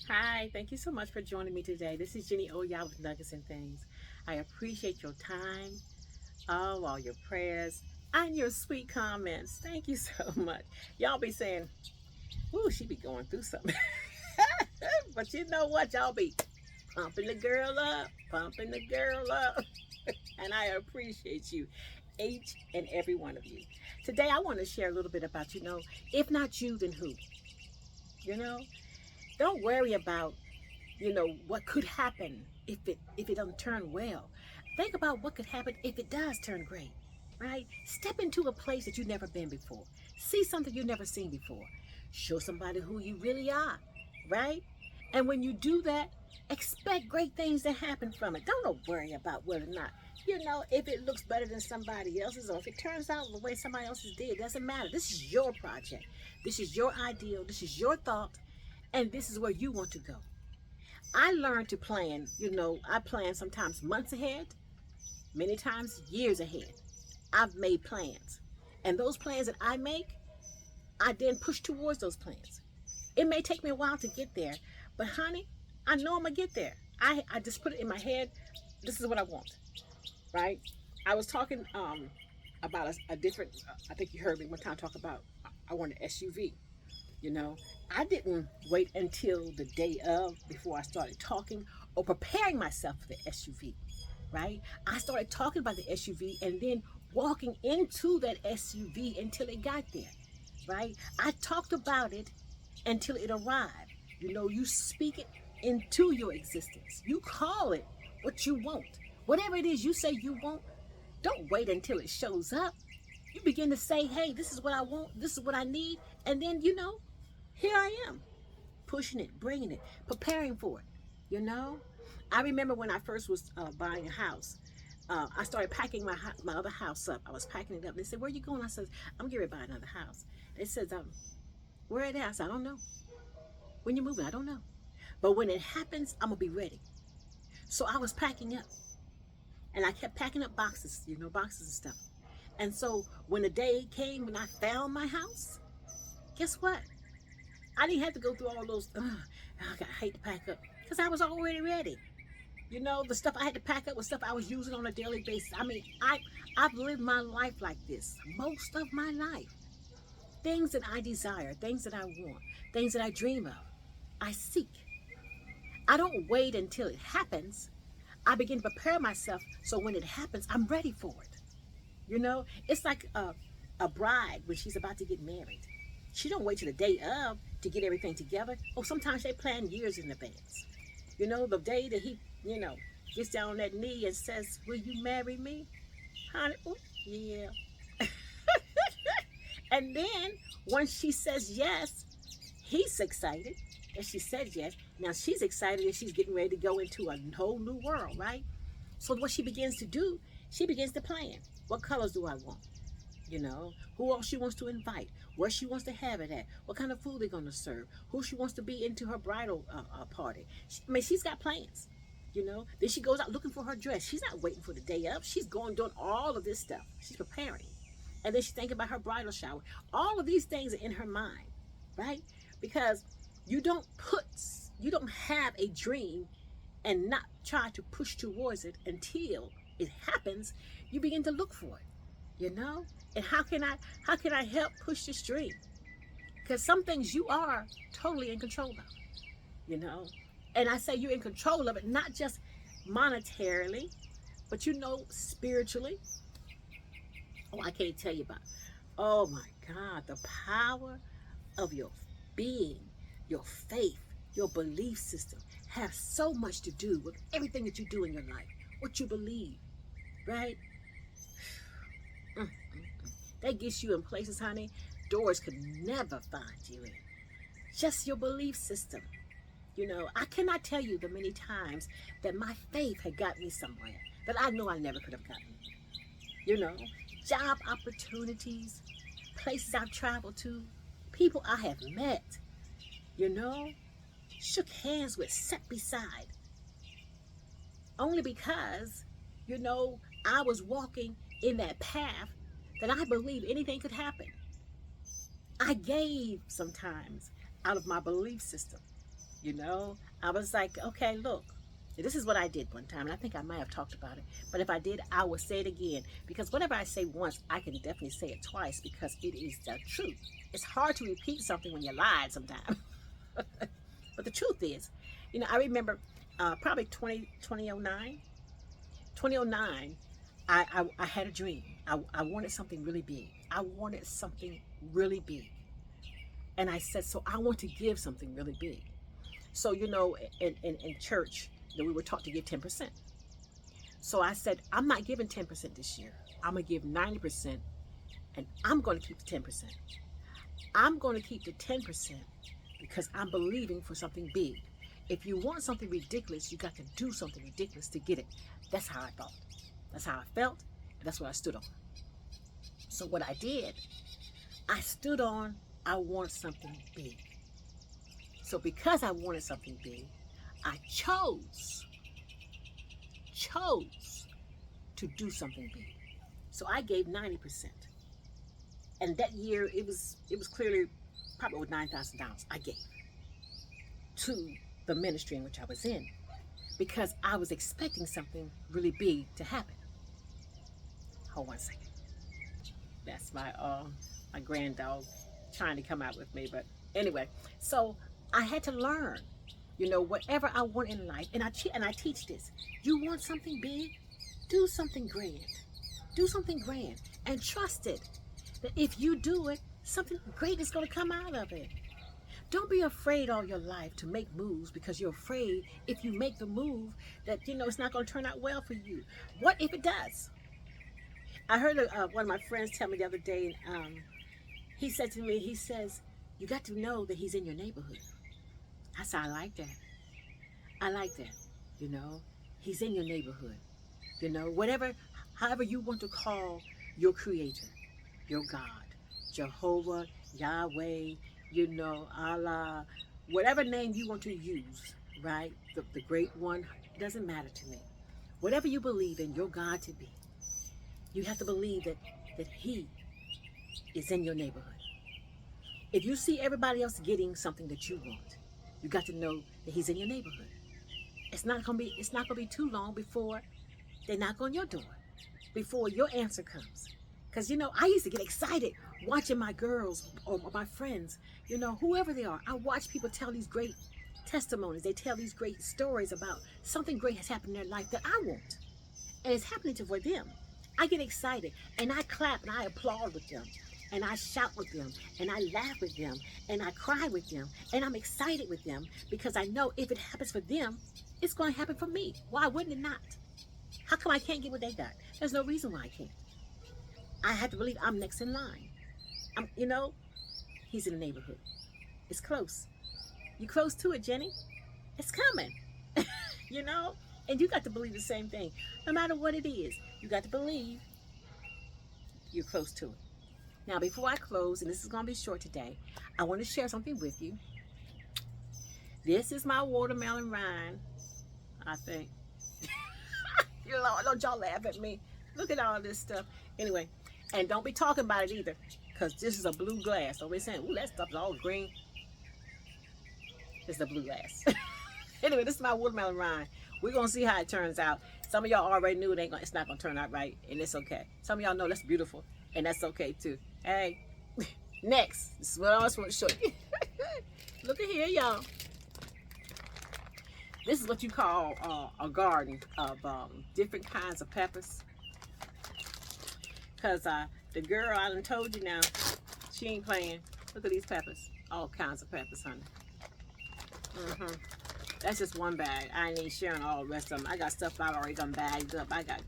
Hi, thank you so much for joining me today. This is Jenny Oya with Nuggets and Things. I appreciate your time, all your prayers, and your sweet comments. Thank you so much. Y'all be saying, "Ooh, she be going through something," but you know what? Y'all be pumping the girl up, pumping the girl up, and I appreciate you, each and every one of you. Today, I want to share a little bit about if not you, then who? You know, don't worry about what could happen if it doesn't turn well. Think about what could happen if it does turn great. Right? Step into a place that you've never been before. See something you've never seen before. Show somebody who you really are. Right? And when you do that, expect great things to happen from it. Don't worry about whether or not if it looks better than somebody else's, or if it turns out the way somebody else's did. It doesn't matter. This is your project. This is your ideal. This is your thought. And this is where you want to go. I learned to plan, I plan sometimes months ahead, many times years ahead. I've made plans. And those plans that I make, I then push towards those plans. It may take me a while to get there, but honey, I know I'm going to get there. I just put it in my head. This is what I want, right? I was talking about a different, I think you heard me one time talk about, I want an SUV. You know, I didn't wait until the day of before I started talking or preparing myself for the SUV, right? I started talking about the SUV and then walking into that SUV until it got there, right? I talked about it until it arrived. You speak it into your existence. You call it what you want. Whatever it is you say you want, don't wait until it shows up. You begin to say, hey, this is what I want, this is what I need, and then, here I am, pushing it, bringing it, preparing for it. You know, I remember when I first was buying a house. I started packing my other house up. I was packing it up. They said, "Where are you going?" I said, "I'm getting ready to buy another house." They said, "Where it is?" I said, "I don't know." "When you moving?" "I don't know." But when it happens, I'm gonna be ready. So I was packing up, and I kept packing up boxes, boxes and stuff. And so when the day came when I found my house, guess what? I didn't have to go through all those. I hate to pack up because I was already ready. The stuff I had to pack up was stuff I was using on a daily basis. I mean, I've lived my life like this most of my life. Things that I desire, things that I want, things that I dream of, I seek. I don't wait until it happens. I begin to prepare myself so when it happens, I'm ready for it. It's like a bride when she's about to get married. She don't wait till the day of to get everything together. Oh, sometimes they plan years in advance. The day that he, gets down on that knee and says, "Will you marry me?" Honey, ooh, yeah. And then once she says yes, he's excited that she said yes. Now she's excited that she's getting ready to go into a whole new world, right? So what she begins to do, she begins to plan. What colors do I want? Who else she wants to invite, where she wants to have it at, what kind of food they're going to serve, who she wants to be into her bridal party. She's got plans. Then she goes out looking for her dress. She's not waiting for the day up. She's going doing all of this stuff. She's preparing. And then she's thinking about her bridal shower. All of these things are in her mind, right? Because you don't put you don't have a dream and not try to push towards it until it happens. You begin to look for it, you know and how can I help push this dream? Because some things you are totally in control of, you know and I say you're in control of it, not just monetarily, but spiritually. Oh, I can't tell you about. Oh my God, the power of your being, your faith, your belief system has so much to do with everything that you do in your life, what you believe, right? That gets you in places, honey, doors could never find you in. Just your belief system. I cannot tell you the many times that my faith had got me somewhere that I know I never could have gotten. You know, Job opportunities, places I've traveled to, people I have met, you know, shook hands with, sat beside, only because, you know, I was walking in that path that I believe anything could happen. I gave sometimes out of my belief system. You know, I was like, okay, look, this is what I did one time, and I think I might have talked about it. But if I did, I will say it again, because whatever I say once, I can definitely say it twice, because it is the truth. It's hard to repeat something when you lied sometimes. But the truth is, I remember probably 2009. I had a dream. I wanted something really big. I wanted something really big. And I said, so I want to give something really big. So, in church, we were taught to give 10%. So I said, I'm not giving 10% this year. I'm going to give 90%, and I'm going to keep the 10%. I'm going to keep the 10% because I'm believing for something big. If you want something ridiculous, you got to do something ridiculous to get it. That's how I thought. That's how I felt. And that's what I stood on. So what I did, I stood on, I want something big. So because I wanted something big, I chose to do something big. So I gave 90%. And that year it was clearly probably over $9,000 I gave to the ministry in which I was in, because I was expecting something really big to happen. Hold one second. That's my grand dog trying to come out with me. But anyway, so I had to learn, whatever I want in life, and I teach this. You want something big? Do something grand. Do something grand, and trust it that if you do it, something great is going to come out of it. Don't be afraid all your life to make moves, because you're afraid if you make the move that it's not going to turn out well for you. What if it does? I heard one of my friends tell me the other day. He said to me, he says, you got to know that he's in your neighborhood. I said, I like that. I like that. He's in your neighborhood. Whatever, however you want to call your creator, your God, Jehovah, Yahweh, Allah, whatever name you want to use, right? The great one, it doesn't matter to me. Whatever you believe in your God to be, you have to believe that he is in your neighborhood. If you see everybody else getting something that you want, you got to know that he's in your neighborhood. It's not gonna be too long before they knock on your door, before your answer comes. Because I used to get excited watching my girls or my friends, whoever they are. I watch people tell these great testimonies. They tell these great stories about something great has happened in their life that I want, and it's happening for them. I get excited and I clap and I applaud with them, and I shout with them, and I laugh with them, and I cry with them, and I'm excited with them, because I know if it happens for them, it's going to happen for me. Why wouldn't it not? How come I can't get what they got? There's no reason why I can't. I have to believe I'm next in line. He's in the neighborhood. It's close. You close to it, Jenny? It's coming. you know? And you got to believe the same thing. No matter what it is, you got to believe you're close to it. Now, before I close, and this is going to be short today, I want to share something with you. This is my watermelon rind, I think. Don't y'all laugh at me. Look at all this stuff. Anyway, and don't be talking about it either, because this is a blue glass. Don't be saying, ooh, that stuff's all green. It's the blue glass. Anyway, this is my watermelon rind. We're going to see how it turns out. Some of y'all already knew it's not going to turn out right, and it's okay. Some of y'all know that's beautiful, and that's okay too. Hey, next, this is what I also want to show you. Look at here, y'all. This is what you call a garden of different kinds of peppers. Because the girl I done told you now, she ain't playing. Look at these peppers. All kinds of peppers, honey. That's just one bag. I ain't even sharing all the rest of them. I got stuff I already done bagged up. I got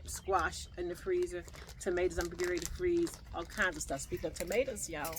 squash in the freezer. Tomatoes I'm getting ready to freeze. All kinds of stuff. Speaking of tomatoes, y'all.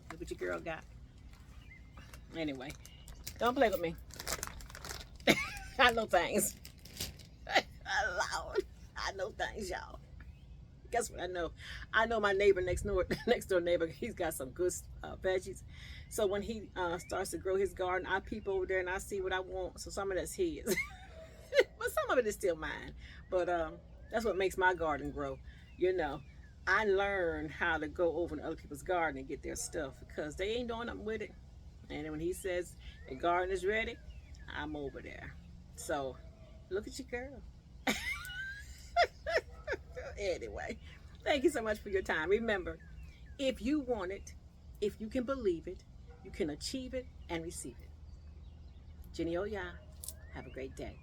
Look what your girl got. Anyway, don't play with me. I know things. I know things, y'all. Guess what I know? I know my neighbor next door neighbor, he's got some good veggies. So when he starts to grow his garden, I peep over there and I see what I want. So some of that's his. But some of it is still mine. But that's what makes my garden grow. I learned how to go over to other people's garden and get their stuff, because they ain't doing nothing with it. And when he says the garden is ready, I'm over there. So look at you, girl. Anyway, thank you so much for your time. Remember, if you want it, if you can believe it, you can achieve it and receive it. Jenny Oya, have a great day.